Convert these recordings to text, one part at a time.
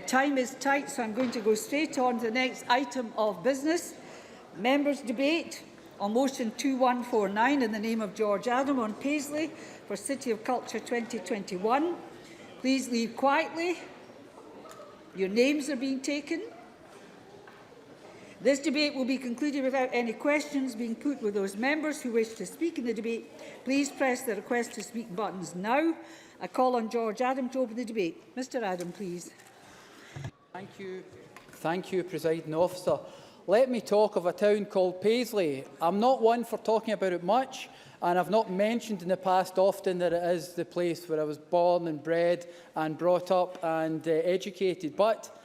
Time is tight, so I'm going to go straight on to the next item of business. Members' debate on motion 2149 in the name of George Adam on Paisley for City of Culture 2021. Please leave quietly. Your names are being taken. This debate will be concluded without any questions being put with those members who wish to speak in the debate. Please press the request to speak buttons now. I call on George Adam to open the debate. Mr. Adam, please. Thank you, Presiding Officer. Let me talk of a town called Paisley. I'm not one for talking about it much, and I've not mentioned in the past often that it is the place where I was born and bred and brought up and educated. But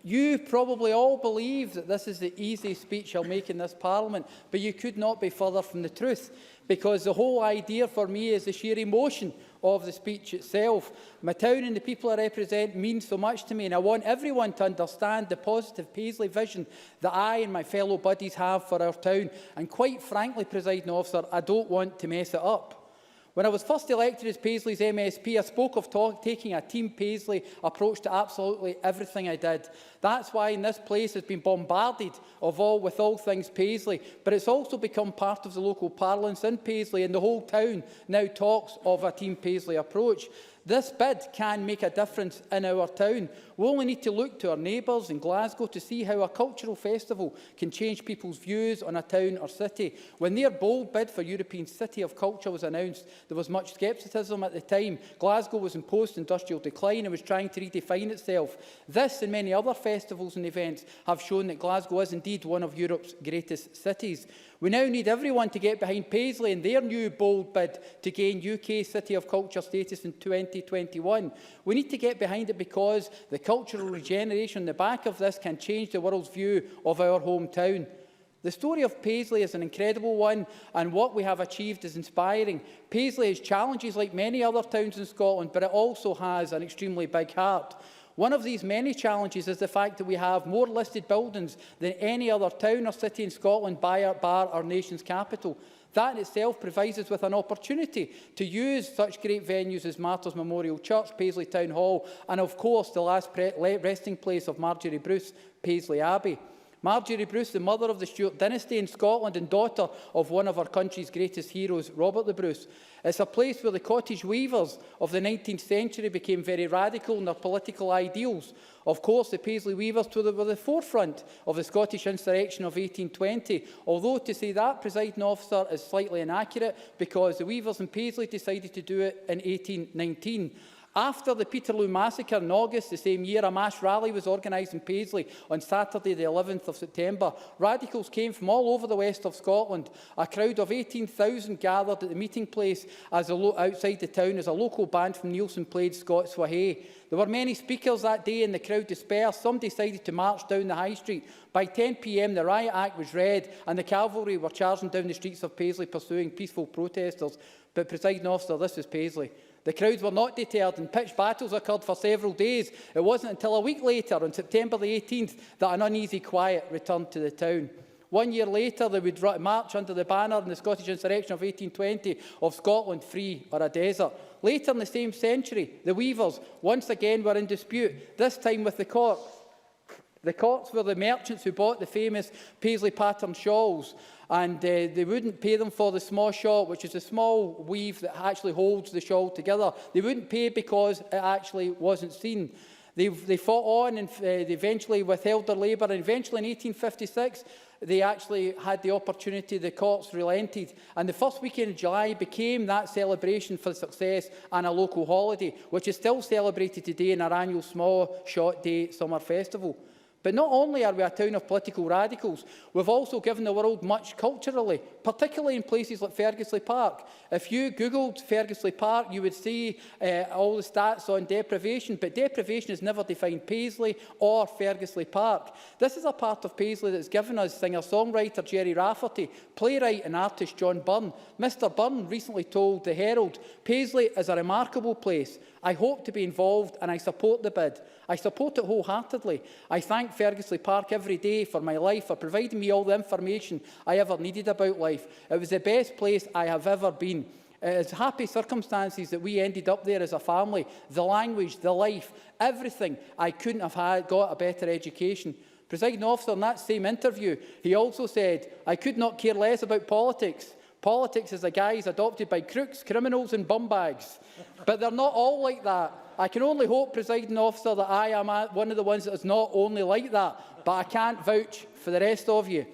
you probably all believe that this is the easy speech I'll make in this Parliament, but you could not be further from the truth, because the whole idea for me is the sheer emotion of the speech itself. My town and the people I represent mean so much to me, and I want everyone to understand the positive Paisley vision that I and my fellow buddies have for our town. And quite frankly, Presiding Officer, I don't want to mess it up. When I was first elected as Paisley's MSP, I spoke of taking a Team Paisley approach to absolutely everything I did. That's why in this place has been bombarded with all things Paisley, but it's also become part of the local parlance in Paisley, and the whole town now talks of a Team Paisley approach. This bid can make a difference in our town. We only need to look to our neighbours in Glasgow to see how a cultural festival can change people's views on a town or city. When their bold bid for European City of Culture was announced, there was much scepticism at the time. Glasgow was in post-industrial decline and was trying to redefine itself. This and many other festivals and events have shown that Glasgow is indeed one of Europe's greatest cities. We now need everyone to get behind Paisley and their new bold bid to gain UK City of Culture status in 2021. We need to get behind it because the cultural regeneration on the back of this can change the world's view of our hometown. The story of Paisley is an incredible one, and what we have achieved is inspiring. Paisley has challenges like many other towns in Scotland, but it also has an extremely big heart. One of these many challenges is the fact that we have more listed buildings than any other town or city in Scotland bar our nation's capital. That in itself provides us with an opportunity to use such great venues as Martyrs Memorial Church, Paisley Town Hall, and of course the last resting place of Marjorie Bruce, Paisley Abbey. Marjorie Bruce, the mother of the Stuart dynasty in Scotland and daughter of one of our country's greatest heroes, Robert the Bruce. It's a place where the cottage weavers of the 19th century became very radical in their political ideals. Of course, the Paisley weavers were the forefront of the Scottish insurrection of 1820, although to say that, Presiding Officer, is slightly inaccurate because the weavers in Paisley decided to do it in 1819. After the Peterloo massacre in August the same year, a mass rally was organised in Paisley on Saturday the 11th of September. Radicals came from all over the west of Scotland. A crowd of 18,000 gathered at the meeting place outside the town as a local band from Neilson played Scots Wahey. There were many speakers that day and the crowd dispersed. Some decided to march down the high street. By 10 p.m, the Riot Act was read and the cavalry were charging down the streets of Paisley pursuing peaceful protesters. But, Presiding Officer, this was Paisley. The crowds were not deterred and pitched battles occurred for several days. It wasn't until a week later, on September the 18th, that an uneasy quiet returned to the town. 1 year later, they would march under the banner in the Scottish insurrection of 1820 of Scotland free or a desert. Later in the same century, the weavers once again were in dispute, this time with the court. The courts were the merchants who bought the famous Paisley pattern shawls, and they wouldn't pay them for the small shawl, which is a small weave that actually holds the shawl together. They wouldn't pay because it actually wasn't seen. They fought on and they eventually withheld their labour, and eventually in 1856 they actually had the opportunity, the courts relented, and the first weekend of July became that celebration for success and a local holiday, which is still celebrated today in our annual Small Shot Day summer festival. But not only are we a town of political radicals, we've also given the world much culturally, particularly in places like Fergusley Park. If you Googled Fergusley Park, you would see all the stats on deprivation, but deprivation has never defined Paisley or Fergusley Park. This is a part of Paisley that's given us singer-songwriter Jerry Rafferty, playwright and artist John Byrne. Mr Byrne recently told the Herald, "Paisley is a remarkable place. I hope to be involved and I support the bid. I support it wholeheartedly. I thank Fergusley Park every day for my life, for providing me all the information I ever needed about life. It was the best place I have ever been. It is happy circumstances that we ended up there as a family. The language, the life, everything. I couldn't have got a better education. Presiding officer, in that same interview, he also said, I could not care less about politics. Politics is a guise adopted by crooks, criminals and bumbags. But they're not all like that. I can only hope, presiding officer, that I am one of the ones that is not only like that, but I can't vouch for the rest of you.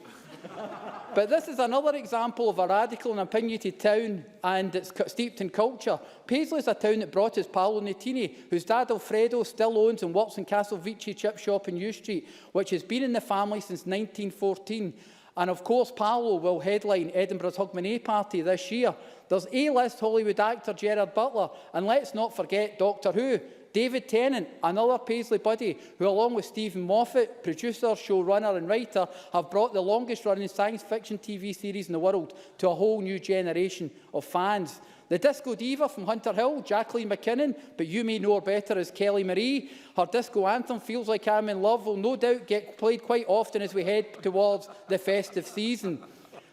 But this is another example of a radical and opinionated town, and it's steeped in culture. Paisley is a town that brought us Paolo Nutini, whose dad Alfredo still owns and works in Castelvici chip shop in U Street, which has been in the family since 1914. And of course, Paolo will headline Edinburgh's Hogmanay party this year. There's A-list Hollywood actor Gerard Butler, and let's not forget Doctor Who. David Tennant, another Paisley buddy, who along with Stephen Moffat, producer, showrunner and writer, have brought the longest-running science fiction TV series in the world to a whole new generation of fans. The disco diva from Hunter Hill, Jacqueline McKinnon, but you may know her better as Kelly Marie. Her disco anthem, Feels Like I'm in Love, will no doubt get played quite often as we head towards the festive season.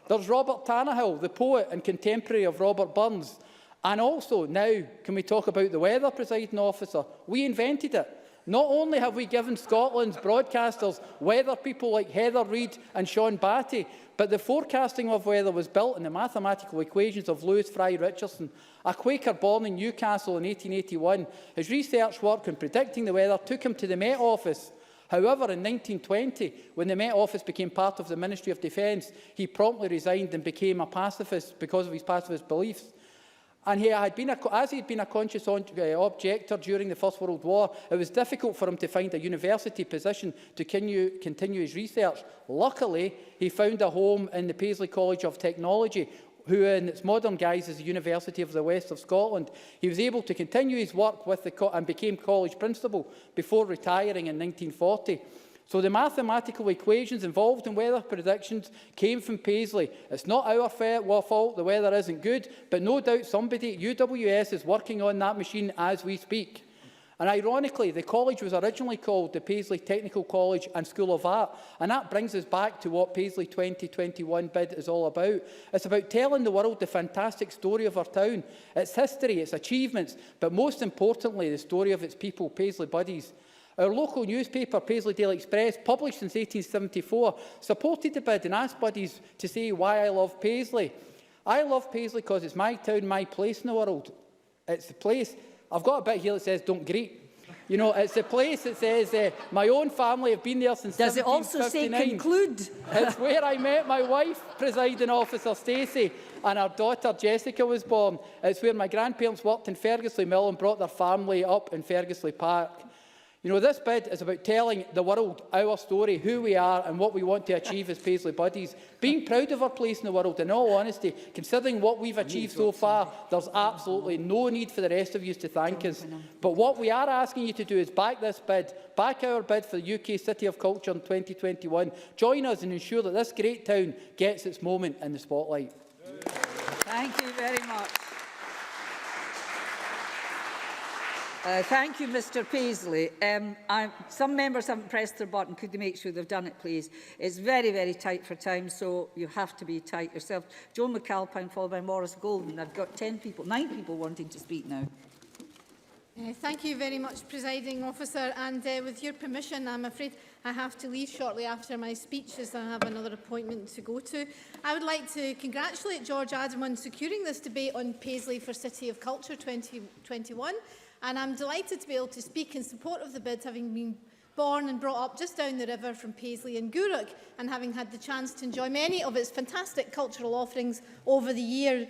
There's Robert Tannahill, the poet and contemporary of Robert Burns. And also, now, can we talk about the weather, presiding officer? We invented it. Not only have we given Scotland's broadcasters weather people like Heather Reid and Sean Batty, but the forecasting of weather was built on the mathematical equations of Lewis Fry Richardson, a Quaker born in Newcastle in 1881. His research work in predicting the weather took him to the Met Office. However, in 1920, when the Met Office became part of the Ministry of Defence, he promptly resigned and became a pacifist because of his pacifist beliefs. And as he had been a conscious objector during the First World War, it was difficult for him to find a university position to continue his research. Luckily, he found a home in the Paisley College of Technology, who in its modern guise is the University of the West of Scotland. He was able to continue his work with and became college principal before retiring in 1940. So the mathematical equations involved in weather predictions came from Paisley. It's not our fault the weather isn't good, but no doubt somebody at UWS is working on that machine as we speak. And ironically, the college was originally called the Paisley Technical College and School of Art, and that brings us back to what Paisley 2021 bid is all about. It's about telling the world the fantastic story of our town, its history, its achievements, but most importantly, the story of its people, Paisley Buddies. Our local newspaper, Paisley Daily Express, published since 1874, supported the bid and asked buddies to say why I love Paisley. I love Paisley because it's my town, my place in the world. It's the place. I've got a bit here that says don't greet. You know, it's the place that says my own family have been there since 1759. Does it also say conclude? It's where I met my wife, presiding officer Stacey, and our daughter Jessica was born. It's where my grandparents worked in Fergusley Mill and brought their family up in Fergusley Park. You know, this bid is about telling the world our story, who we are and what we want to achieve as Paisley Buddies. Being proud of our place in the world, in all honesty, considering what we've achieved so far, there's absolutely no need for the rest of you to thank us. But what we are asking you to do is back this bid, back our bid for the UK City of Culture in 2021. Join us and ensure that this great town gets its moment in the spotlight. Thank you very much. Thank you, Mr Paisley. Some members haven't pressed their button. Could they make sure they've done it, please? It's very, very tight for time, so you have to be tight yourself. Joan McAlpine, followed by Maurice Golden. I've got 9 people wanting to speak now. Thank you very much, Presiding Officer. And with your permission, I'm afraid I have to leave shortly after my speech as I have another appointment to go to. I would like to congratulate George Adam on securing this debate on Paisley for City of Culture 2021. And I'm delighted to be able to speak in support of the bid, having been born and brought up just down the river from Paisley and Gourock, and having had the chance to enjoy many of its fantastic cultural offerings over the year.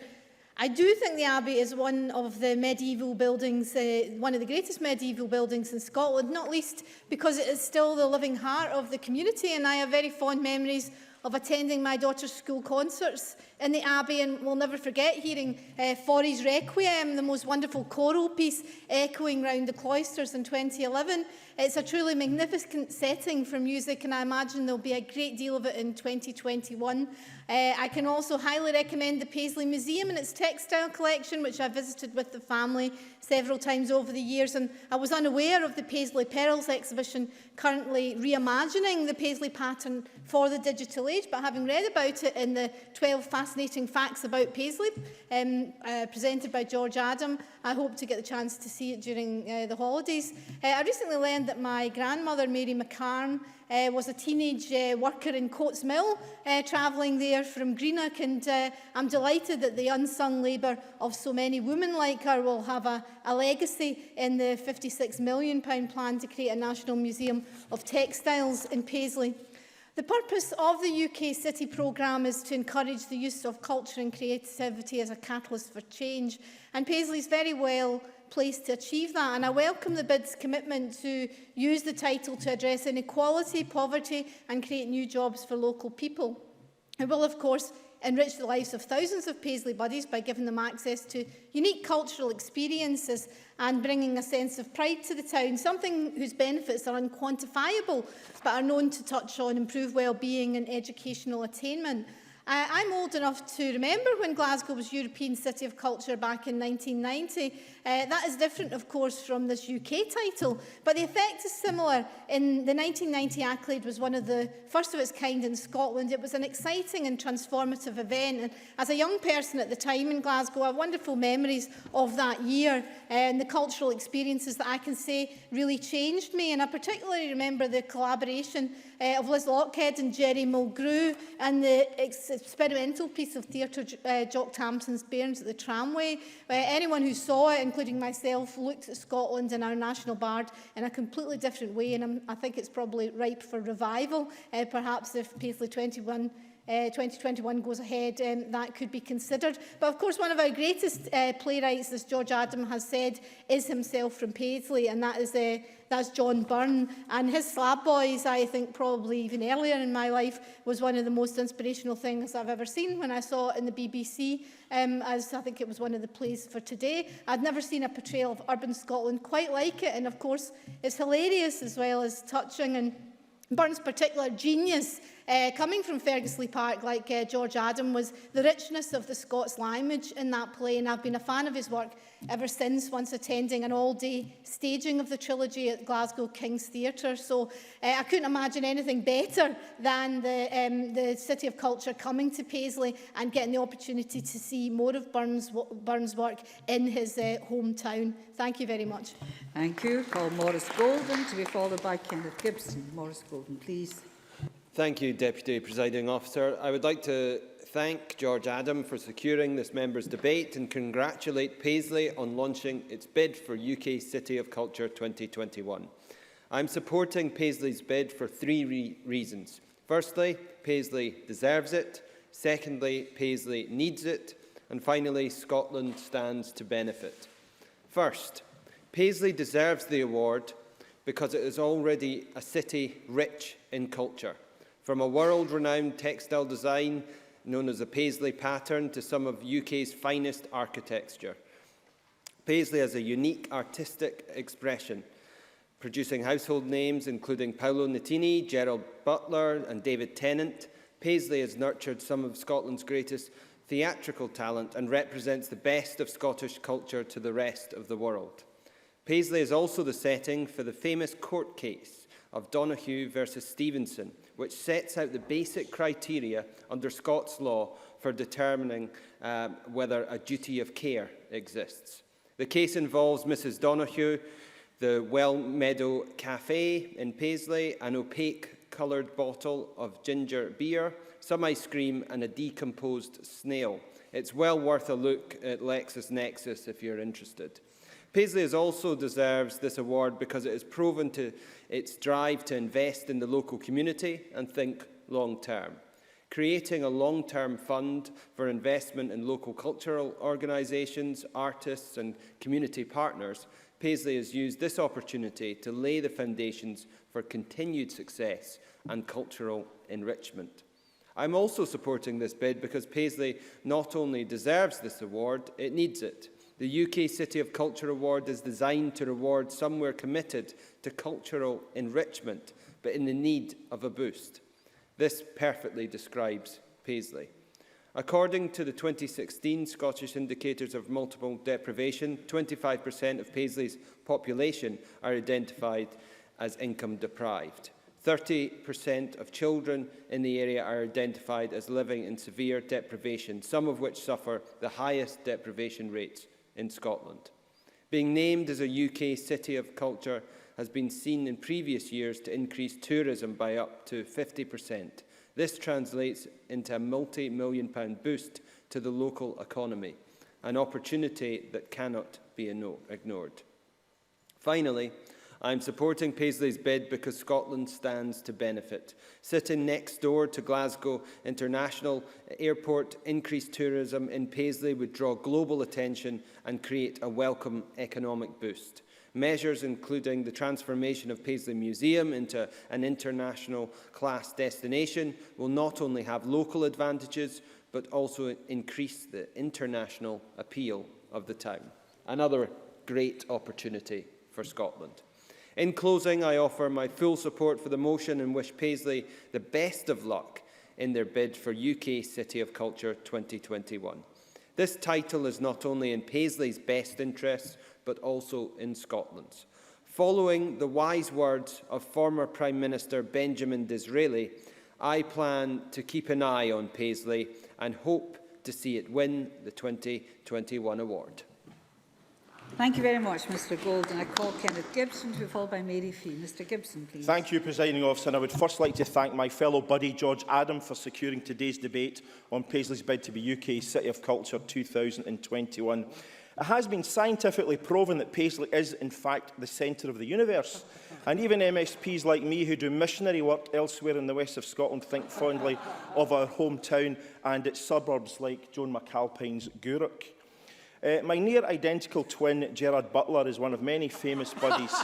I do think the Abbey is one of the medieval buildings, one of the greatest medieval buildings in Scotland, not least because it is still the living heart of the community, and I have very fond memories of attending my daughter's school concerts in the Abbey, and will never forget hearing Forry's Requiem, the most wonderful choral piece echoing round the cloisters in 2011. It's a truly magnificent setting for music, and I imagine there'll be a great deal of it in 2021. I can also highly recommend the Paisley Museum and its textile collection, which I visited with the family several times over the years, and I was unaware of the Paisley Pearls exhibition currently reimagining the Paisley pattern for the digital age, but having read about it in the 12 Fascinating Facts About Paisley, presented by George Adam, I hope to get the chance to see it during the holidays. I recently learned that my grandmother, Mary McCarn, was a teenage worker in Coates Mill, travelling there from Greenock, and I'm delighted that the unsung labour of so many women like her will have a legacy in the £56 million plan to create a National Museum of Textiles in Paisley. The purpose of the UK City programme is to encourage the use of culture and creativity as a catalyst for change, and Paisley is very well placed to achieve that, and I welcome the bid's commitment to use the title to address inequality, poverty and create new jobs for local people. It will, of course, enrich the lives of thousands of Paisley buddies by giving them access to unique cultural experiences and bringing a sense of pride to the town, something whose benefits are unquantifiable but are known to touch on improved well-being and educational attainment. I'm old enough to remember when Glasgow was European City of Culture back in 1990. That is different, of course, from this UK title, but the effect is similar. In the 1990 accolade was one of the first of its kind in Scotland. It was an exciting and transformative event, and as a young person at the time in Glasgow, I have wonderful memories of that year and the cultural experiences that I can say really changed me. And I particularly remember the collaboration of Liz Lockhead and Jerry Mulgrew and the experimental piece of theatre Jock Tamson's Bairns at the Tramway. Anyone who saw it, including myself, looked at Scotland and our national bard in a completely different way, and I think it's probably ripe for revival. Perhaps if Paisley 2021 goes ahead, that could be considered. But of course, one of our greatest playwrights, as George Adam has said, is himself from Paisley, and that's John Byrne. And his Slab Boys, I think probably even earlier in my life, was one of the most inspirational things I've ever seen when I saw it in the BBC, as I think it was one of the plays for today. I'd never seen a portrayal of urban Scotland quite like it, and of course it's hilarious as well as touching. And Byrne's particular genius, coming from Fergusley Park, like George Adam, was the richness of the Scots language in that play, and I've been a fan of his work ever since, once attending an all-day staging of the trilogy at Glasgow King's Theatre. So I couldn't imagine anything better than the City of Culture coming to Paisley and getting the opportunity to see more of Byrne's work in his hometown. Thank you very much. Thank you. Call Maurice Golden to be followed by Kenneth Gibson. Maurice Golden, please. Thank you, Deputy Presiding Officer. I would like to thank George Adam for securing this members' debate and congratulate Paisley on launching its bid for UK City of Culture 2021. I'm supporting Paisley's bid for three reasons. Firstly, Paisley deserves it. Secondly, Paisley needs it. And finally, Scotland stands to benefit. First, Paisley deserves the award because it is already a city rich in culture. From a world-renowned textile design known as the Paisley pattern to some of UK's finest architecture. Paisley has a unique artistic expression, producing household names including Paolo Nutini, Gerald Butler and David Tennant. Paisley has nurtured some of Scotland's greatest theatrical talent and represents the best of Scottish culture to the rest of the world. Paisley is also the setting for the famous court case of Donoghue versus Stevenson, which sets out the basic criteria under Scots law for determining whether a duty of care exists. The case involves Mrs Donoghue, the Well Meadow Cafe in Paisley, an opaque coloured bottle of ginger beer, some ice cream and a decomposed snail. It's well worth a look at LexisNexis if you're interested. Paisley also deserves this award because it has proven its drive to invest in the local community and think long-term. Creating a long-term fund for investment in local cultural organisations, artists and community partners, Paisley has used this opportunity to lay the foundations for continued success and cultural enrichment. I'm also supporting this bid because Paisley not only deserves this award, it needs it. The UK City of Culture Award is designed to reward somewhere committed to cultural enrichment, but in the need of a boost. This perfectly describes Paisley. According to the 2016 Scottish Indicators of Multiple Deprivation, 25% of Paisley's population are identified as income deprived. 30% of children in the area are identified as living in severe deprivation, some of which suffer the highest deprivation rates in Scotland. Being named as a UK City of Culture has been seen in previous years to increase tourism by up to 50%. This translates into a multi-million-pound boost to the local economy, an opportunity that cannot be ignored. Finally, I am supporting Paisley's bid because Scotland stands to benefit. Sitting next door to Glasgow International Airport, increased tourism in Paisley would draw global attention and create a welcome economic boost. Measures including the transformation of Paisley Museum into an international class destination will not only have local advantages but also increase the international appeal of the town. Another great opportunity for Scotland. In closing, I offer my full support for the motion and wish Paisley the best of luck in their bid for UK City of Culture 2021. This title is not only in Paisley's best interests, but also in Scotland's. Following the wise words of former Prime Minister Benjamin Disraeli, I plan to keep an eye on Paisley and hope to see it win the 2021 award. Thank you very much, Mr Gold. And I call Kenneth Gibson, to be followed by Mary Fee. Mr Gibson, please. Thank you, Presiding Officer. And I would first like to thank my fellow buddy George Adam for securing today's debate on Paisley's bid to be UK City of Culture 2021. It has been scientifically proven that Paisley is, in fact, the centre of the universe. And even MSPs like me who do missionary work elsewhere in the west of Scotland think fondly of our hometown and its suburbs like Joan McAlpine's Gourock. My near-identical twin, Gerard Butler, is one of many famous buddies.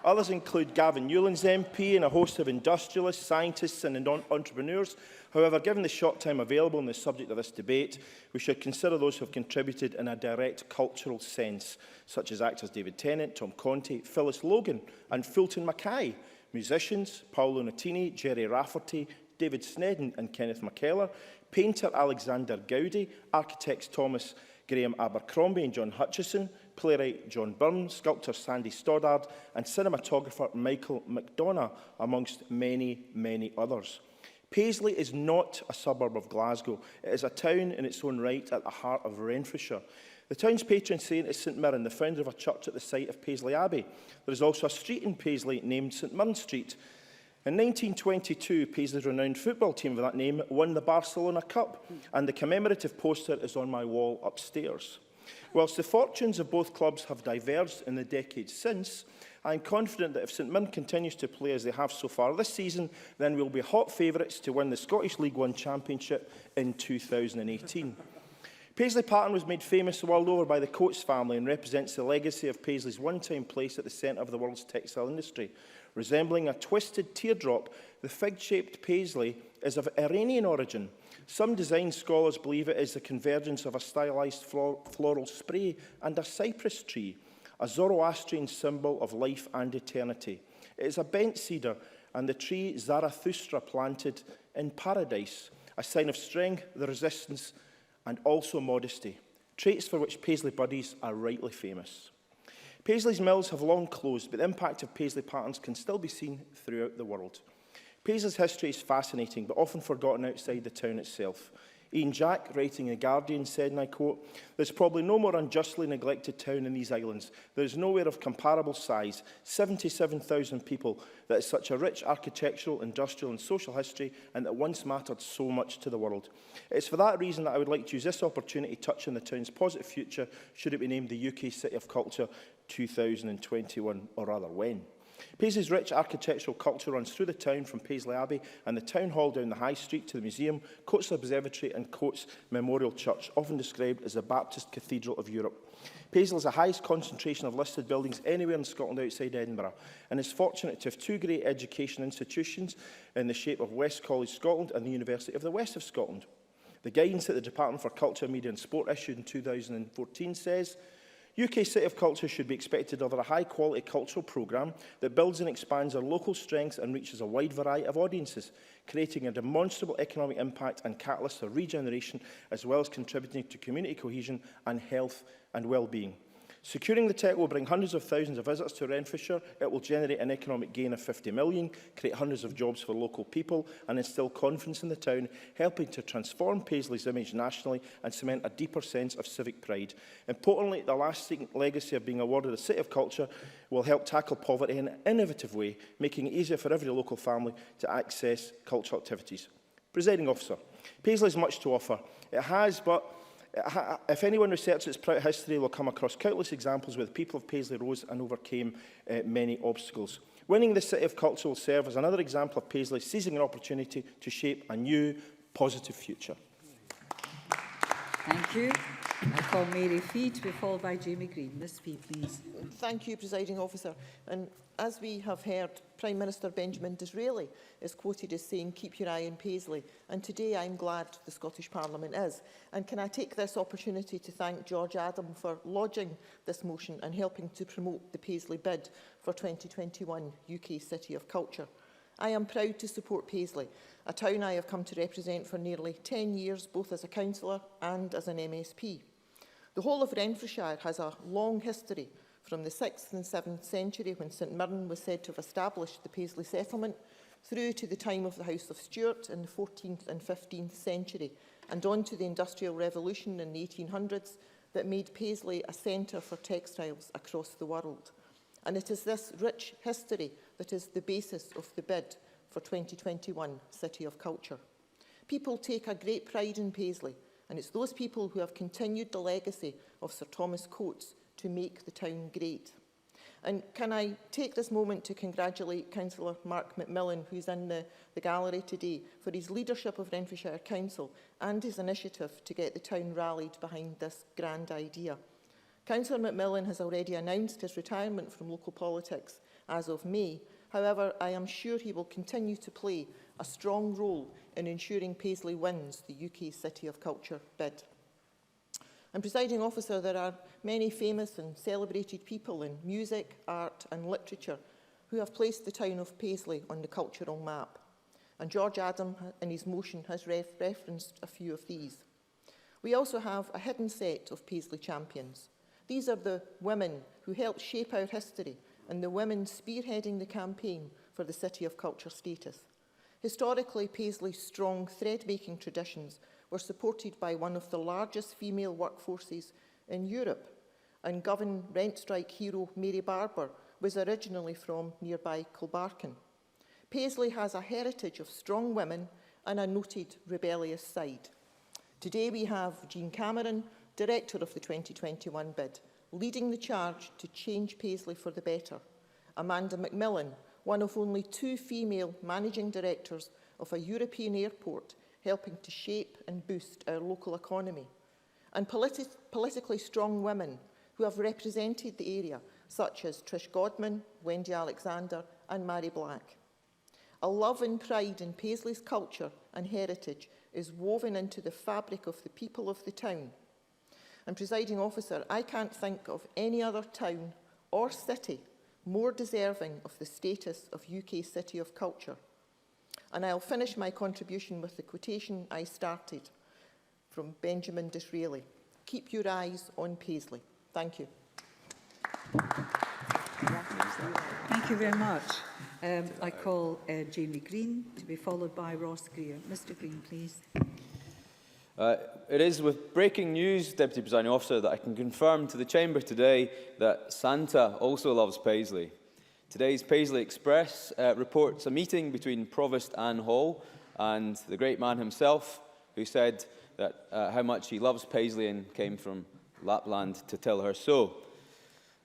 Others include Gavin Newlands MP and a host of industrialists, scientists and entrepreneurs. However, given the short time available on the subject of this debate, we should consider those who have contributed in a direct cultural sense, such as actors David Tennant, Tom Conti, Phyllis Logan and Fulton Mackay, musicians Paolo Nutini, Jerry Rafferty, David Snedden and Kenneth McKellar, painter Alexander Gowdy, architects Thomas Graham Abercrombie and John Hutchison, playwright John Byrne, sculptor Sandy Stoddard and cinematographer Michael McDonough, amongst many, many others. Paisley is not a suburb of Glasgow. It is a town in its own right at the heart of Renfrewshire. The town's patron saint is St Mirren, the founder of a church at the site of Paisley Abbey. There is also a street in Paisley named St Mirren Street. In 1922, Paisley's renowned football team of that name won the Barcelona Cup, and the commemorative poster is on my wall upstairs. Whilst the fortunes of both clubs have diverged in the decades since, I am confident that if St Mirren continues to play as they have so far this season, then we'll be hot favourites to win the Scottish League One Championship in 2018. Paisley Pattern was made famous the world over by the Coates family and represents the legacy of Paisley's one-time place at the centre of the world's textile industry. Resembling a twisted teardrop, the fig-shaped Paisley is of Iranian origin. Some design scholars believe it is the convergence of a stylised floral spray and a cypress tree, a Zoroastrian symbol of life and eternity. It is a bent cedar and the tree Zarathustra planted in paradise, a sign of strength, the resistance and also modesty, traits for which Paisley buddies are rightly famous. Paisley's mills have long closed, but the impact of Paisley patterns can still be seen throughout the world. Paisley's history is fascinating, but often forgotten outside the town itself. Ian Jack, writing in The Guardian, said, and I quote, "There's probably no more unjustly neglected town in these islands. There is nowhere of comparable size, 77,000 people, that is such a rich architectural, industrial and social history, and that once mattered so much to the world. It's for that reason that I would like to use this opportunity to touch on the town's positive future, should it be named the UK City of Culture 2021, or rather when." Paisley's rich architectural culture runs through the town from Paisley Abbey and the town hall down the High Street to the museum, Coates Observatory and Coates Memorial Church, often described as the Baptist Cathedral of Europe. Paisley is the highest concentration of listed buildings anywhere in Scotland outside Edinburgh and is fortunate to have two great education institutions in the shape of West College Scotland and the University of the West of Scotland. The guidance that the Department for Culture, Media and Sport issued in 2014 says, UK City of Culture should be expected to deliver a high-quality cultural programme that builds and expands our local strengths and reaches a wide variety of audiences, creating a demonstrable economic impact and catalyst for regeneration, as well as contributing to community cohesion and health and well-being. Securing the tech will bring hundreds of thousands of visitors to Renfrewshire. It will generate an economic gain of 50 million, create hundreds of jobs for local people and instil confidence in the town, helping to transform Paisley's image nationally and cement a deeper sense of civic pride. Importantly, the lasting legacy of being awarded a City of Culture will help tackle poverty in an innovative way, making it easier for every local family to access cultural activities. Presiding Officer, Paisley has much to offer. It has, but if anyone researches its proud history, will come across countless examples where the people of Paisley rose and overcame many obstacles. Winning the City of Culture will serve as another example of Paisley seizing an opportunity to shape a new, positive future. Thank you. I call Mary Fee to be followed by Jamie Green. Ms Fee, please. Thank you, Presiding Officer. And as we have heard, Prime Minister Benjamin Disraeli is quoted as saying, "Keep your eye on Paisley." And today I'm glad the Scottish Parliament is. And can I take this opportunity to thank George Adam for lodging this motion and helping to promote the Paisley bid for 2021 UK City of Culture. I am proud to support Paisley, a town I have come to represent for nearly 10 years, both as a councillor and as an MSP. The whole of Renfrewshire has a long history, from the 6th and 7th century when St Mirren was said to have established the Paisley settlement, through to the time of the House of Stuart in the 14th and 15th century, and on to the Industrial Revolution in the 1800s that made Paisley a centre for textiles across the world. And it is this rich history that is the basis of the bid for 2021 City of Culture. People take a great pride in Paisley, and it's those people who have continued the legacy of Sir Thomas Coates to make the town great. And can I take this moment to congratulate Councillor Mark McMillan, who's in the gallery today, for his leadership of Renfrewshire Council and his initiative to get the town rallied behind this grand idea. Councillor McMillan has already announced his retirement from local politics as of May. However, I am sure he will continue to play a strong role in ensuring Paisley wins the UK City of Culture bid. And Presiding Officer, there are many famous and celebrated people in music, art and literature who have placed the town of Paisley on the cultural map. And George Adam, in his motion, has referenced a few of these. We also have a hidden set of Paisley champions. These are the women who helped shape our history and the women spearheading the campaign for the City of Culture status. Historically, Paisley's strong thread-making traditions were supported by one of the largest female workforces in Europe, and Govan rent strike hero Mary Barber was originally from nearby Kilbarchan. Paisley has a heritage of strong women and a noted rebellious side. Today we have Jean Cameron, Director of the 2021 bid, leading the charge to change Paisley for the better. Amanda McMillan, one of only 2 female managing directors of a European airport, helping to shape and boost our local economy. And politically strong women who have represented the area, such as Trish Godman, Wendy Alexander and Mary Black. A love and pride in Paisley's culture and heritage is woven into the fabric of the people of the town. And Presiding Officer, I can't think of any other town or city more deserving of the status of UK City of Culture. And I'll finish my contribution with the quotation I started from Benjamin Disraeli. Keep your eyes on Paisley. Thank you. Thank you very much. I call Jamie Green to be followed by Ross Greer. Mr Green, please. It is with breaking news, Deputy Presiding Officer, that I can confirm to the Chamber today that Santa also loves Paisley. Today's Paisley Express reports a meeting between Provost Anne Hall and the great man himself, who said that how much he loves Paisley and came from Lapland to tell her so.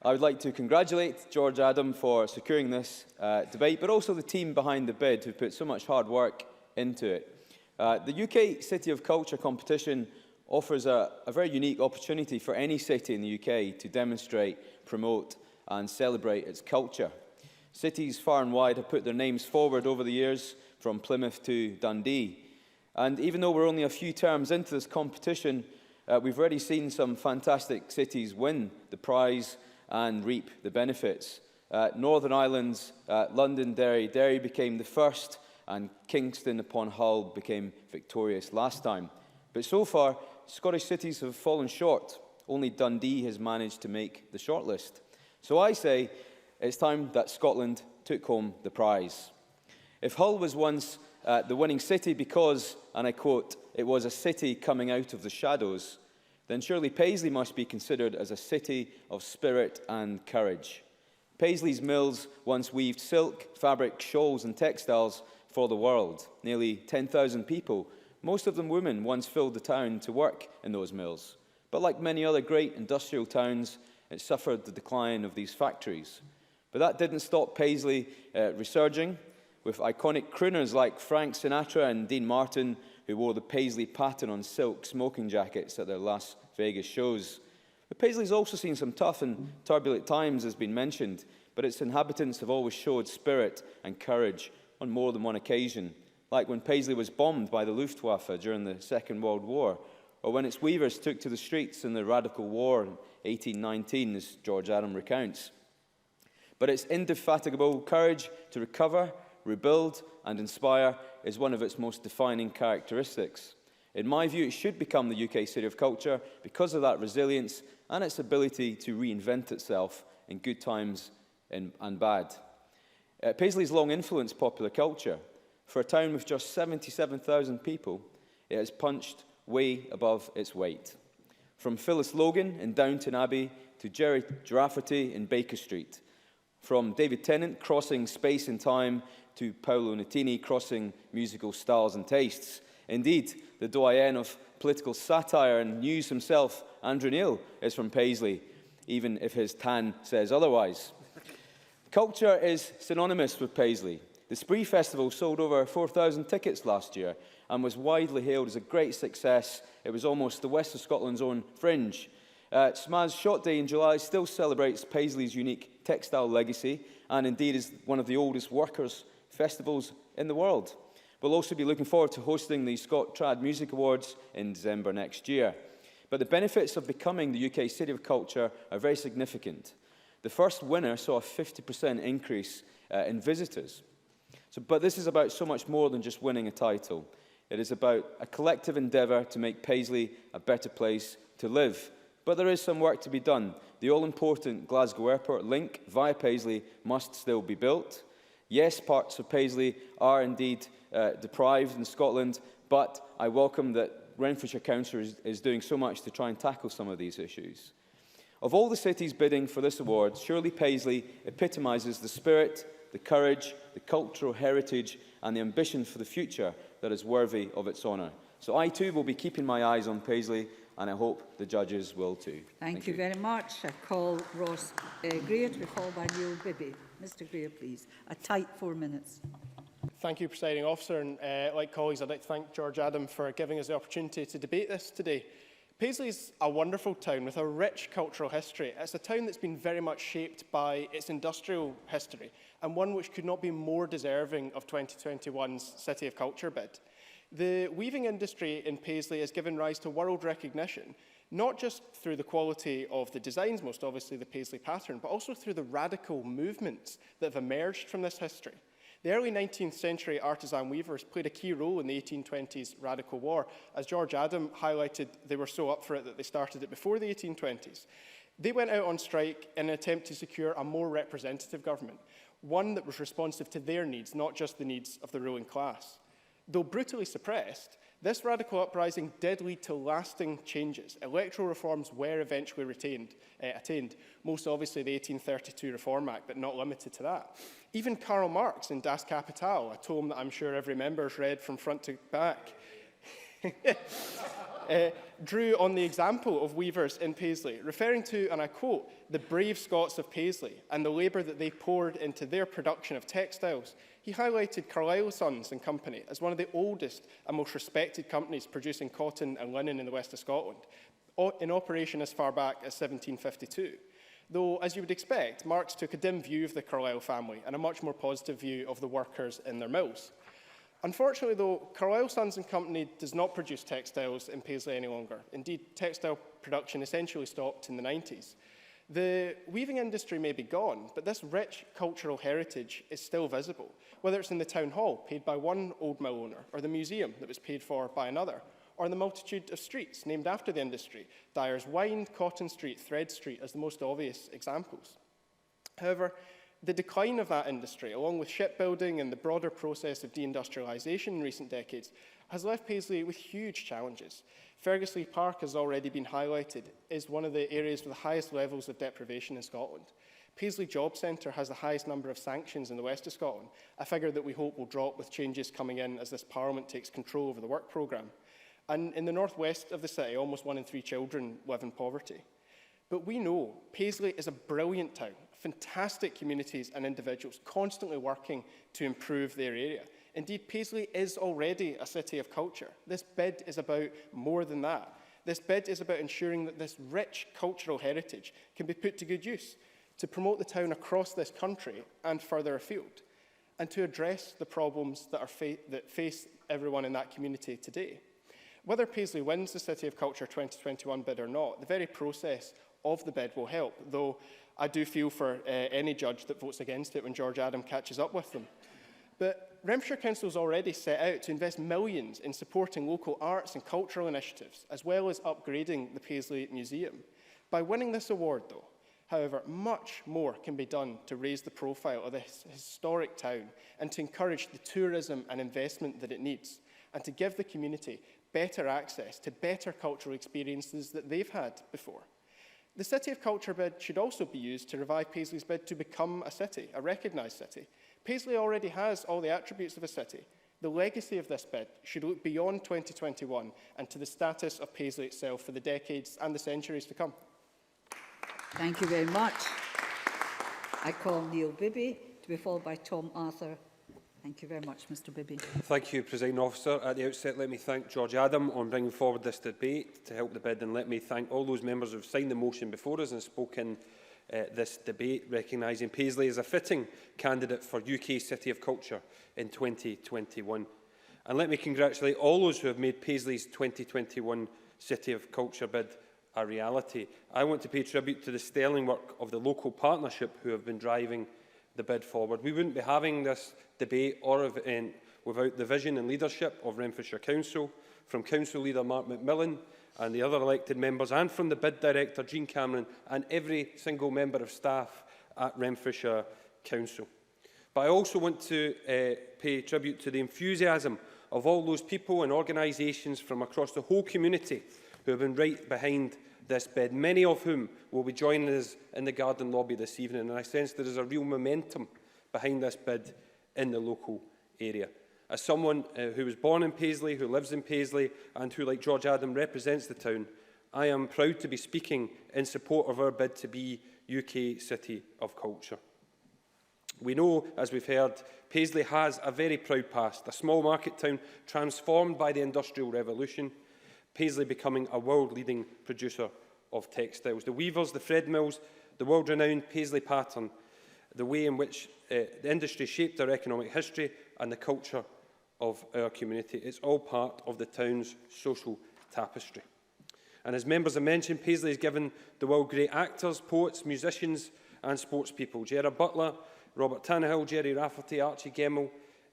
I would like to congratulate George Adam for securing this debate, but also the team behind the bid who put so much hard work into it. The UK City of Culture competition offers a very unique opportunity for any city in the UK to demonstrate, promote and celebrate its culture. Cities far and wide have put their names forward over the years, from Plymouth to Dundee. And even though we're only a few terms into this competition, we've already seen some fantastic cities win the prize and reap the benefits. Northern Ireland's Londonderry became the first, and Kingston upon Hull became victorious last time. But so far, Scottish cities have fallen short Only Dundee has managed to make the shortlist. So I say it's time that Scotland took home the prize. If Hull was once the winning city because, and I quote, it was a city coming out of the shadows, then surely Paisley must be considered as a city of spirit and courage. Paisley's mills once weaved silk, fabric, shawls and textiles for the world. Nearly 10,000 people, most of them women, once filled the town to work in those mills. But like many other great industrial towns, it suffered the decline of these factories. But that didn't stop Paisley resurging, with iconic crooners like Frank Sinatra and Dean Martin, who wore the Paisley pattern on silk smoking jackets at their Las Vegas shows. But Paisley's also seen some tough and turbulent times, as been mentioned, but its inhabitants have always showed spirit and courage on more than one occasion, like when Paisley was bombed by the Luftwaffe during the Second World War, or when its weavers took to the streets in the Radical War in 1819, as George Adam recounts. But its indefatigable courage to recover, rebuild and inspire is one of its most defining characteristics. In my view, it should become the UK City of Culture because of that resilience and its ability to reinvent itself in good times and bad. Paisley's long influenced popular culture. For a town with just 77,000 people, it has punched way above its weight. From Phyllis Logan in Downton Abbey to Jerry Girafferty in Baker Street. From David Tennant crossing space and time to Paolo Nutini crossing musical styles and tastes. Indeed, the doyen of political satire and news himself, Andrew Neil, is from Paisley, even if his tan says otherwise. Culture is synonymous with Paisley. The Spree Festival sold over 4,000 tickets last year and was widely hailed as a great success. It was almost the West of Scotland's own Fringe. Smaz Shot Day in July still celebrates Paisley's unique textile legacy and indeed is one of the oldest workers' festivals in the world. We'll also be looking forward to hosting the Scott Trad Music Awards in December next year. But the benefits of becoming the UK City of Culture are very significant. The first winner saw a 50% increase in visitors. But this is about so much more than just winning a title. It is about a collective endeavour to make Paisley a better place to live. But there is some work to be done. The all-important Glasgow Airport link via Paisley must still be built. Yes, parts of Paisley are indeed deprived in Scotland, but I welcome that Renfrewshire Council is doing so much to try and tackle some of these issues. Of all the cities bidding for this award, surely Paisley epitomises the spirit, the courage, the cultural heritage and the ambition for the future that is worthy of its honour. So I too will be keeping my eyes on Paisley and I hope the judges will too. Thank you very much. I call Ross Greer to be followed by Neil Bibby. Mr Greer, please. A tight 4 minutes. Thank you, Presiding Officer. And like colleagues, I'd like to thank George Adam for giving us the opportunity to debate this today. Paisley is a wonderful town with a rich cultural history. It's a town that's been very much shaped by its industrial history and one which could not be more deserving of 2021's City of Culture bid. The weaving industry in Paisley has given rise to world recognition, not just through the quality of the designs, most obviously the Paisley pattern, but also through the radical movements that have emerged from this history. The early 19th century artisan weavers played a key role in the 1820s Radical War. As George Adam highlighted, they were so up for it that they started it before the 1820s. They went out on strike in an attempt to secure a more representative government, one that was responsive to their needs, not just the needs of the ruling class. Though brutally suppressed, this radical uprising did lead to lasting changes. Electoral reforms were eventually attained, most obviously the 1832 Reform Act, but not limited to that. Even Karl Marx in Das Kapital, a tome that I'm sure every member has read from front to back, drew on the example of weavers in Paisley, referring to, and I quote, the brave Scots of Paisley and the labour that they poured into their production of textiles. He highlighted Carlisle Sons and Company as one of the oldest and most respected companies producing cotton and linen in the west of Scotland, in operation as far back as 1752. Though, as you would expect, Marx took a dim view of the Carlisle family and a much more positive view of the workers in their mills. Unfortunately, though, Carlisle Sons and Company does not produce textiles in Paisley any longer. Indeed, textile production essentially stopped in the 90s. The weaving industry may be gone, but this rich cultural heritage is still visible, whether it's in the town hall, paid by one old mill owner, or the museum that was paid for by another, or the multitude of streets named after the industry, Dyer's Wynd, Cotton Street, Thread Street as the most obvious examples. However, the decline of that industry, along with shipbuilding and the broader process of deindustrialisation in recent decades, has left Paisley with huge challenges. Fergusley Park, has already been highlighted, is one of the areas with the highest levels of deprivation in Scotland. Paisley Job Centre has the highest number of sanctions in the west of Scotland, a figure that we hope will drop with changes coming in as this Parliament takes control over the work programme. And in the northwest of the city, almost 1 in 3 children live in poverty. But we know Paisley is a brilliant town, fantastic communities and individuals constantly working to improve their area. Indeed, Paisley is already a city of culture. This bid is about more than that. This bid is about ensuring that this rich cultural heritage can be put to good use, to promote the town across this country and further afield, and to address the problems that face everyone in that community today. Whether Paisley wins the City of Culture 2021 bid or not, the very process of the bid will help, though I do feel for any judge that votes against it when George Adam catches up with them. But Renfrewshire Council has already set out to invest millions in supporting local arts and cultural initiatives, as well as upgrading the Paisley Museum. By winning this award, though, however, much more can be done to raise the profile of this historic town and to encourage the tourism and investment that it needs, and to give the community better access to better cultural experiences that they've had before. The City of Culture bid should also be used to revive Paisley's bid to become a city, a recognised city. Paisley already has all the attributes of a city. The legacy of this bid should look beyond 2021 and to the status of Paisley itself for the decades and the centuries to come. Thank you very much. I call Neil Bibby to be followed by Tom Arthur. Thank you very much, Mr Bibby. Thank you, Presiding Officer. At the outset, let me thank George Adam on bringing forward this debate to help the bid, and let me thank all those members who have signed the motion before us and spoken this debate, recognising Paisley as a fitting candidate for UK City of Culture in 2021. And let me congratulate all those who have made Paisley's 2021 City of Culture bid a reality. I want to pay tribute to the sterling work of the local partnership who have been driving the bid forward. We wouldn't be having this debate or event without the vision and leadership of Renfrewshire Council, from Council Leader Mark McMillan and the other elected members, and from the bid director Jean Cameron and every single member of staff at Renfrewshire Council. But I also want to pay tribute to the enthusiasm of all those people and organisations from across the whole community who have been right behind this bid, many of whom will be joining us in the garden lobby this evening. And I sense there is a real momentum behind this bid in the local area. As someone who was born in Paisley, who lives in Paisley, and who, like George Adam, represents the town, I am proud to be speaking in support of our bid to be UK City of Culture. We know, as we've heard, Paisley has a very proud past, a small market town transformed by the Industrial Revolution, Paisley becoming a world-leading producer of textiles. The weavers, the thread mills, the world-renowned Paisley pattern, the way in which the industry shaped our economic history and the culture of our community. It's all part of the town's social tapestry. And as members have mentioned, Paisley has given the world great actors, poets, musicians and sports people. Gerard Butler, Robert Tannehill, Jerry Rafferty, Archie Gemmell,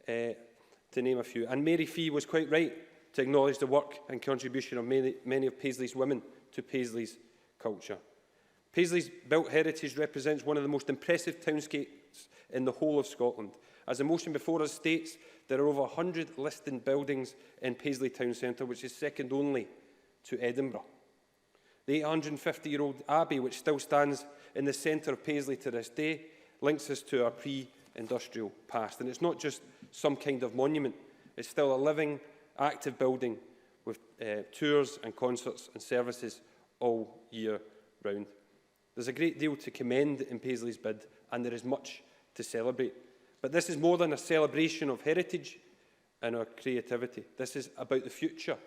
to name a few. And Mary Fee was quite right to acknowledge the work and contribution of many of Paisley's women to Paisley's culture. Paisley's built heritage represents one of the most impressive townscapes in the whole of Scotland. As the motion before us states, there are over 100 listed buildings in Paisley Town Centre, which is second only to Edinburgh. The 850-year-old abbey, which still stands in the centre of Paisley to this day, links us to our pre-industrial past. And it's not just some kind of monument, it's still a living, active building with tours and concerts and services all year round. There's a great deal to commend in Paisley's bid, and there is much to celebrate. But this is more than a celebration of heritage and our creativity. This is about the future,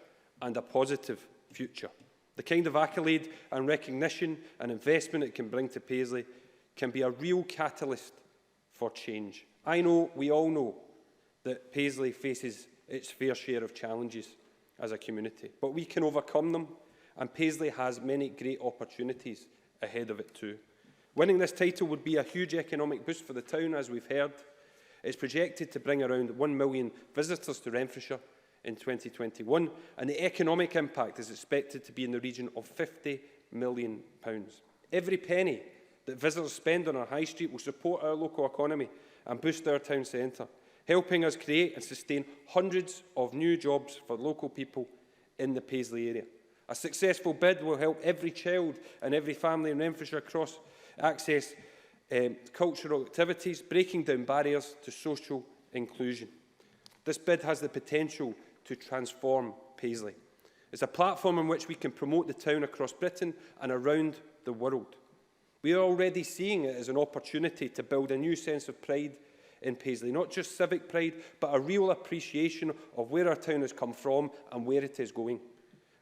and a positive future. The kind of accolade and recognition and investment it can bring to Paisley can be a real catalyst for change. I know, we all know, that Paisley faces its fair share of challenges as a community, but we can overcome them, and Paisley has many great opportunities ahead of it too. Winning this title would be a huge economic boost for the town, as we've heard. It's projected to bring around 1 million visitors to Renfrewshire. in 2021, and the economic impact is expected to be in the region of £50 million. Every penny that visitors spend on our high street will support our local economy and boost our town centre, helping us create and sustain hundreds of new jobs for local people in the Paisley area. A successful bid will help every child and every family in Renfrewshire across access cultural activities, breaking down barriers to social inclusion. This bid has the potential to transform Paisley. It's a platform on which we can promote the town across Britain and around the world. We are already seeing it as an opportunity to build a new sense of pride in Paisley, not just civic pride, but a real appreciation of where our town has come from and where it is going.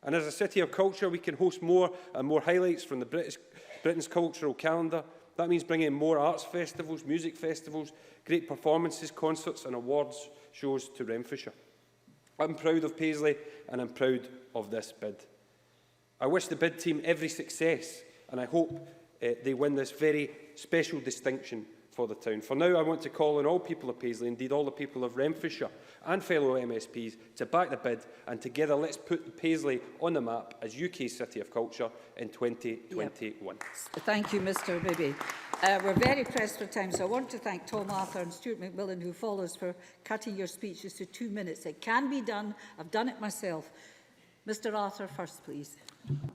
And as a city of culture, we can host more and more highlights from Britain's cultural calendar. That means bringing more arts festivals, music festivals, great performances, concerts and awards shows to Renfrewshire. I'm proud of Paisley and I'm proud of this bid. I wish the bid team every success and I hope they win this very special distinction for the town. For now, I want to call on all people of Paisley, indeed all the people of Renfrewshire and fellow MSPs to back the bid, and together let's put Paisley on the map as UK's City of Culture in 2021. Yep. Thank you, Mr Bibby. We're very pressed for time, so I want to thank Tom Arthur and Stuart McMillan, who follows, for cutting your speeches to 2 minutes. It can be done. I've done it myself. Mr Arthur first, please.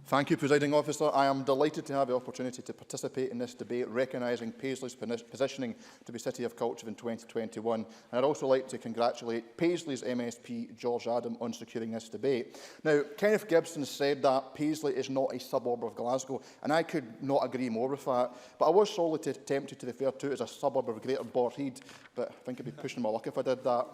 Thank you, Presiding Officer. I am delighted to have the opportunity to participate in this debate, recognising Paisley's positioning to be City of Culture in 2021. And I'd also like to congratulate Paisley's MSP, George Adam, on securing this debate. Now, Kenneth Gibson said that Paisley is not a suburb of Glasgow, and I could not agree more with that. But I was sorely tempted to refer to it as a suburb of Greater Borhead, but I think I'd be pushing my luck if I did that.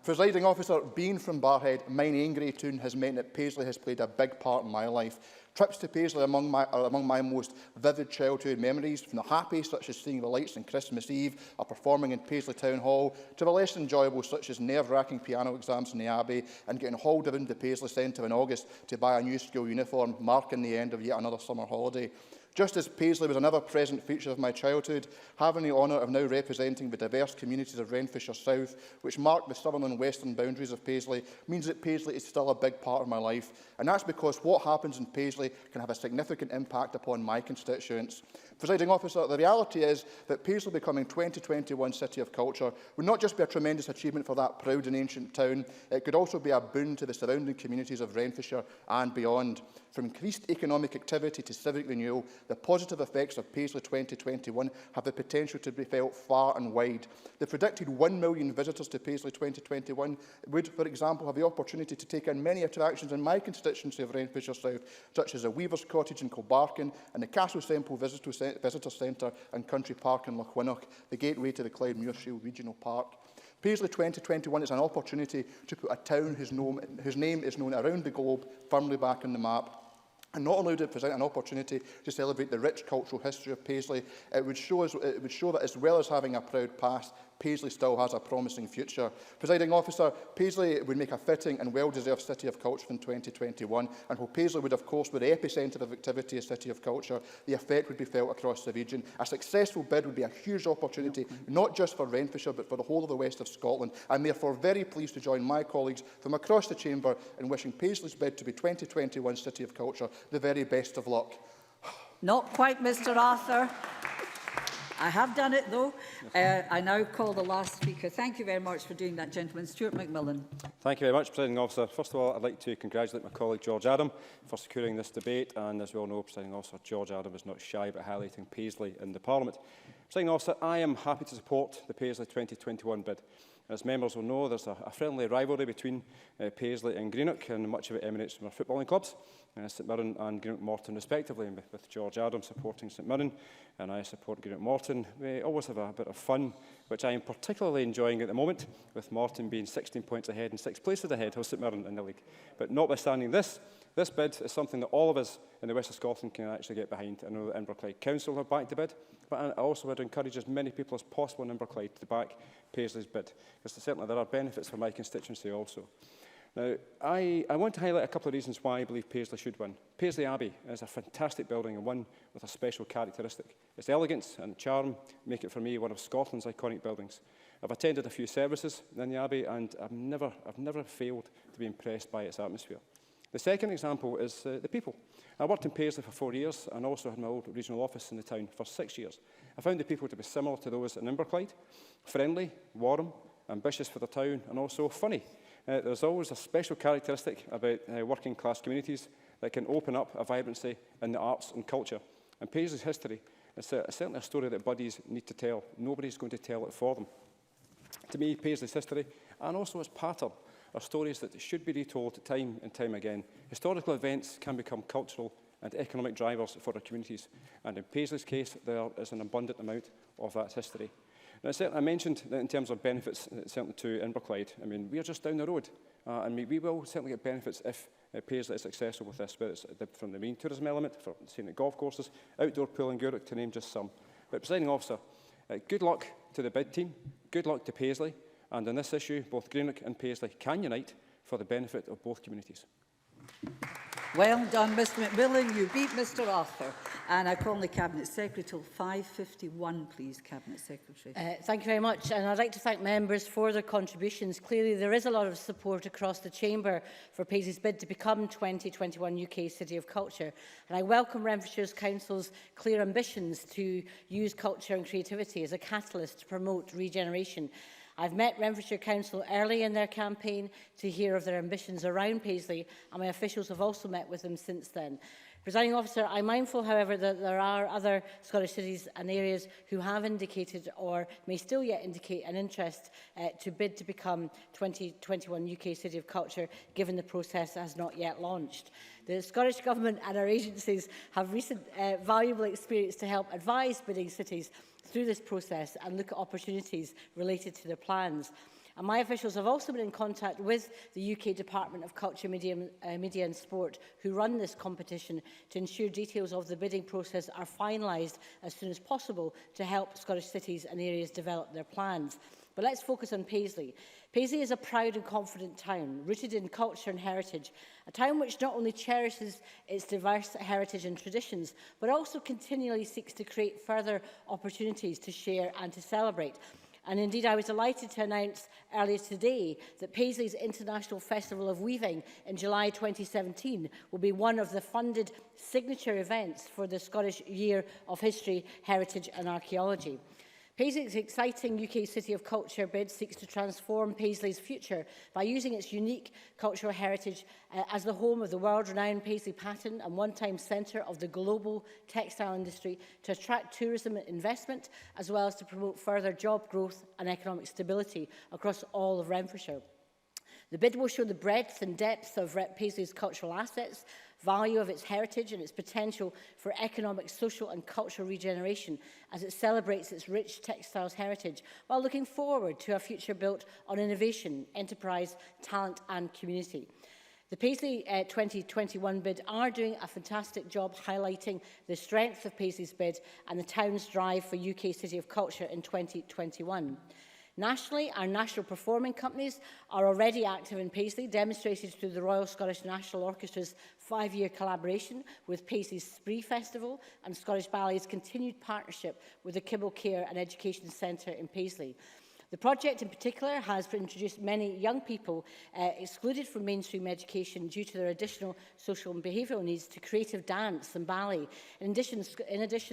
Presiding Officer, being from Barhead, mine ain grey tune has meant that Paisley has played a big part in my life. Trips to Paisley are among my most vivid childhood memories, from the happy, such as seeing the lights on Christmas Eve or performing in Paisley Town Hall, to the less enjoyable, such as nerve-wracking piano exams in the Abbey and getting hauled around the Paisley Centre in August to buy a new school uniform, marking the end of yet another summer holiday. Just as Paisley was an ever-present feature of my childhood, having the honour of now representing the diverse communities of Renfrewshire South, which mark the southern and western boundaries of Paisley, means that Paisley is still a big part of my life. And that's because what happens in Paisley can have a significant impact upon my constituents. Presiding Officer, the reality is that Paisley becoming 2021 City of Culture would not just be a tremendous achievement for that proud and ancient town, it could also be a boon to the surrounding communities of Renfrewshire and beyond. From increased economic activity to civic renewal, the positive effects of Paisley 2021 have the potential to be felt far and wide. The predicted 1 million visitors to Paisley 2021 would, for example, have the opportunity to take in many attractions in my constituency of Renfrewshire South, such as the Weaver's Cottage in Kilbarkin and the Castle Semple Visitor Centre and Country Park in Lochwinnock, the gateway to the Clyde-Muirshield Regional Park. Paisley 2021 is an opportunity to put a town whose name is known around the globe firmly back on the map. And not only would it present an opportunity to celebrate the rich cultural history of Paisley, it would show that as well as having a proud past, Paisley still has a promising future. Presiding Officer, Paisley would make a fitting and well-deserved City of Culture in 2021, and while Paisley would of course be the epicentre of activity as City of Culture, the effect would be felt across the region. A successful bid would be a huge opportunity, not just for Renfrewshire, but for the whole of the west of Scotland. I'm therefore very pleased to join my colleagues from across the Chamber in wishing Paisley's bid to be 2021 City of Culture the very best of luck. Not quite, Mr Arthur. I have done it, though. I now call the last speaker. Thank you very much for doing that, gentlemen. Stuart McMillan. Thank you very much, Presiding Officer. First of all, I'd like to congratulate my colleague George Adam for securing this debate. And as we all know, Presiding Officer, George Adam is not shy about highlighting Paisley in the Parliament. Presiding Officer, I am happy to support the Paisley 2021 bid. As members will know, there's a friendly rivalry between Paisley and Greenock, and much of it emanates from our footballing clubs, St Mirren and Greenock Morton respectively, and with George Adam supporting St Mirren and I support Greenock Morton. We always have a bit of fun, which I am particularly enjoying at the moment, with Morton being 16 points ahead and 6 places ahead of St Mirren in the league. But notwithstanding this bid is something that all of us in the west of Scotland can actually get behind. I know that Inverclyde Council have backed the bid, but I also would encourage as many people as possible in Inverclyde to back Paisley's bid, because certainly there are benefits for my constituency also. Now, I want to highlight a couple of reasons why I believe Paisley should win. Paisley Abbey is a fantastic building and one with a special characteristic. Its elegance and charm make it for me one of Scotland's iconic buildings. I've attended a few services in the Abbey and I've never failed to be impressed by its atmosphere. The second example is the people. I worked in Paisley for 4 years and also had my old regional office in the town for 6 years. I found the people to be similar to those in Inverclyde, friendly, warm, ambitious for the town and also funny. There's always a special characteristic about working class communities that can open up a vibrancy in the arts and culture. And Paisley's history is certainly a story that buddies need to tell. Nobody's going to tell it for them. To me, Paisley's history and also its pattern are stories that should be retold time and time again. Historical events can become cultural and economic drivers for our communities. And in Paisley's case, there is an abundant amount of that history. Now, I mentioned that in terms of benefits, certainly to Inverclyde. I mean, we are just down the road. And we will certainly get benefits if Paisley is successful with this, whether it's from the marine tourism element, for scenic golf courses, outdoor pool and Guruk, to name just some. But, Presiding Officer, good luck to the bid team, good luck to Paisley, and on this issue, both Greenock and Paisley can unite for the benefit of both communities. Well done, Mr McMillan. You beat Mr Arthur. And I call on the Cabinet Secretary till 5:51, please, Cabinet Secretary. Thank you very much. And I'd like to thank members for their contributions. Clearly, there is a lot of support across the Chamber for Paisley's bid to become 2021 UK City of Culture. And I welcome Renfrewshire Council's clear ambitions to use culture and creativity as a catalyst to promote regeneration. I've met Renfrewshire Council early in their campaign to hear of their ambitions around Paisley, and my officials have also met with them since then. Presiding Officer, I'm mindful, however, that there are other Scottish cities and areas who have indicated or may still yet indicate an interest to bid to become 2021 UK City of Culture, given the process has not yet launched. The Scottish Government and our agencies have recent valuable experience to help advise bidding cities through this process and look at opportunities related to their plans. And my officials have also been in contact with the UK Department of Culture, Media and Sport, who run this competition, to ensure details of the bidding process are finalised as soon as possible to help Scottish cities and areas develop their plans. But let's focus on Paisley. Paisley is a proud and confident town, rooted in culture and heritage, a town which not only cherishes its diverse heritage and traditions, but also continually seeks to create further opportunities to share and to celebrate. And indeed, I was delighted to announce earlier today that Paisley's International Festival of Weaving in July 2017 will be one of the funded signature events for the Scottish Year of History, Heritage and Archaeology. Paisley's exciting UK City of Culture bid seeks to transform Paisley's future by using its unique cultural heritage as the home of the world-renowned Paisley Patent and one-time centre of the global textile industry to attract tourism and investment, as well as to promote further job growth and economic stability across all of Renfrewshire. The bid will show the breadth and depth of Paisley's cultural assets, value of its heritage and its potential for economic, social and cultural regeneration as it celebrates its rich textiles heritage, while looking forward to a future built on innovation, enterprise, talent and community. The Paisley 2021 bid are doing a fantastic job highlighting the strength of Paisley's bid and the town's drive for UK City of Culture in 2021. Nationally, our national performing companies are already active in Paisley, demonstrated through the Royal Scottish National Orchestra's 5-year collaboration with Paisley's Spree Festival and Scottish Ballet's continued partnership with the Kibble Care and Education Centre in Paisley. The project in particular has introduced many young people excluded from mainstream education due to their additional social and behavioural needs to creative dance and ballet. In addition,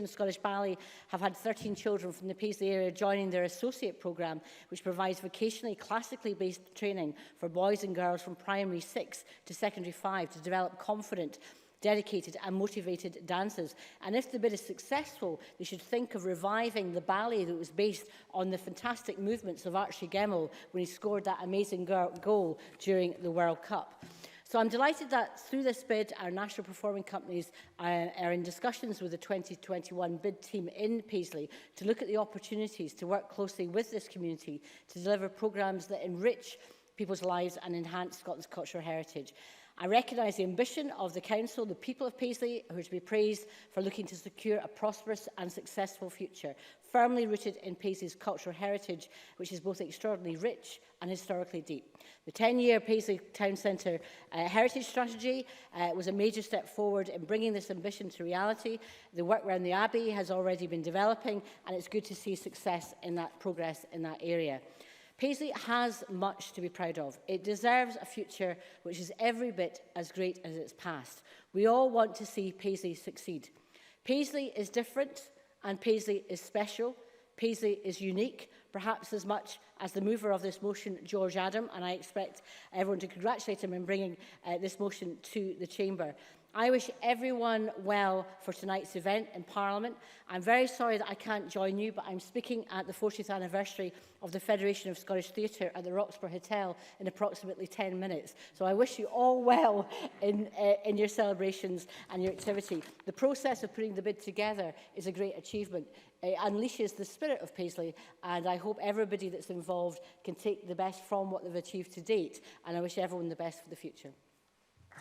Scottish Ballet have had 13 children from the Paisley area joining their associate programme, which provides vocationally classically based training for boys and girls from primary 6 to secondary 5 to develop confident, dedicated and motivated dancers. And if the bid is successful, they should think of reviving the ballet that was based on the fantastic movements of Archie Gemmell when he scored that amazing goal during the World Cup. So I'm delighted that through this bid, our national performing companies are in discussions with the 2021 bid team in Paisley to look at the opportunities to work closely with this community to deliver programmes that enrich people's lives and enhance Scotland's cultural heritage. I recognise the ambition of the Council, the people of Paisley, who are to be praised for looking to secure a prosperous and successful future, firmly rooted in Paisley's cultural heritage, which is both extraordinarily rich and historically deep. The 10-year Paisley Town Centre Heritage Strategy was a major step forward in bringing this ambition to reality. The work around the Abbey has already been developing, and it's good to see success in that progress in that area. Paisley has much to be proud of. It deserves a future which is every bit as great as its past. We all want to see Paisley succeed. Paisley is different and Paisley is special. Paisley is unique, perhaps as much as the mover of this motion, George Adam, and I expect everyone to congratulate him in bringing this motion to the Chamber. I wish everyone well for tonight's event in Parliament. I'm very sorry that I can't join you, but I'm speaking at the 40th anniversary of the Federation of Scottish Theatre at the Roxburgh Hotel in approximately 10 minutes. So I wish you all well in your celebrations and your activity. The process of putting the bid together is a great achievement. It unleashes the spirit of Paisley, and I hope everybody that's involved can take the best from what they've achieved to date, and I wish everyone the best for the future.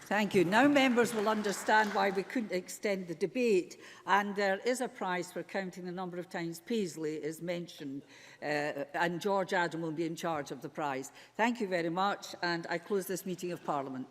Thank you. Now members will understand why we couldn't extend the debate, and there is a prize for counting the number of times Paisley is mentioned, and George Adam will be in charge of the prize. Thank you very much, and I close this meeting of Parliament.